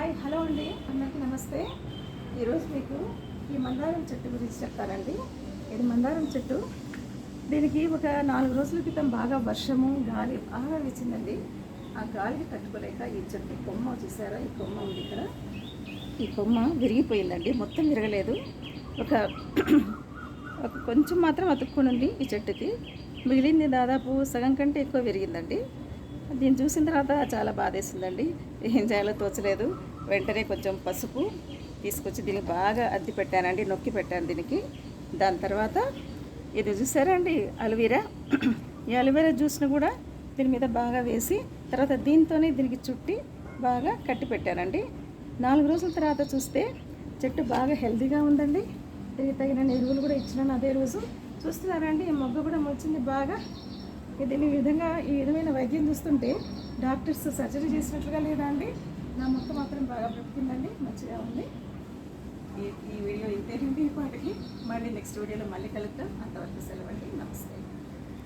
Hi hello అండి, అందరికీ నమస్తే. ఈరోజు మీకు ఈ మందారం చెట్టు గురించి చెప్తానండి. ఇది మందారం చెట్టు. దీనికి ఒక 4 రోజుల క్రితం బాగా వర్షము గాలి బాగా వీచిందండి. ఆ గాలికి తట్టుకోలేక ఈ చెట్టు కొమ్మ చూసారా, ఈ కొమ్మ ఉంది ఇక్కడ. ఈ కొమ్మ విరిగిపోయిందండి, మొత్తం విరగలేదు. ఒక ఒక కొంచెం మాత్రం అతుక్కుని ఉంది ఈ చెట్టుకి. మిగిలింది దాదాపు సగం కంటే ఎక్కువ విరిగిందండి. దీన్ని చూసిన తర్వాత చాలా బాధేసిందండి. ఏం చేయాలో తోచలేదు. వెంటనే కొంచెం పసుపు తీసుకొచ్చి దీనికి బాగా అద్ది పెట్టానండి, నొక్కి పెట్టాను దీనికి. దాని తర్వాత ఇది చూసారండి అలోవెరా. ఈ అలోవెరా జ్యూస్ను కూడా దీని మీద బాగా వేసి తర్వాత దీంతోనే దీనికి చుట్టి బాగా కట్టి పెట్టానండి. 4 రోజుల తర్వాత చూస్తే చెట్టు బాగా హెల్తీగా ఉందండి. దీనికి తగిన ఎరువులు కూడా ఇచ్చినాను అదే రోజు. చూస్తున్నారండి, ఈ మొగ్గ కూడా మొలిచింది బాగా. దీని ఈ విధమైన వైద్యం చూస్తుంటే డాక్టర్స్ సర్జరీ చేసినట్లుగా లేదా అండి. నా మొక్క మాత్రం బాగా బ్రతికిందండి, మంచిగా ఉంది. ఈ వీడియో ఇంతేనండి ఈ పాటకి. మళ్ళీ నెక్స్ట్ వీడియోలో మళ్ళీ కలుద్దాం. అంతవరకు సెలవండి, నమస్తే.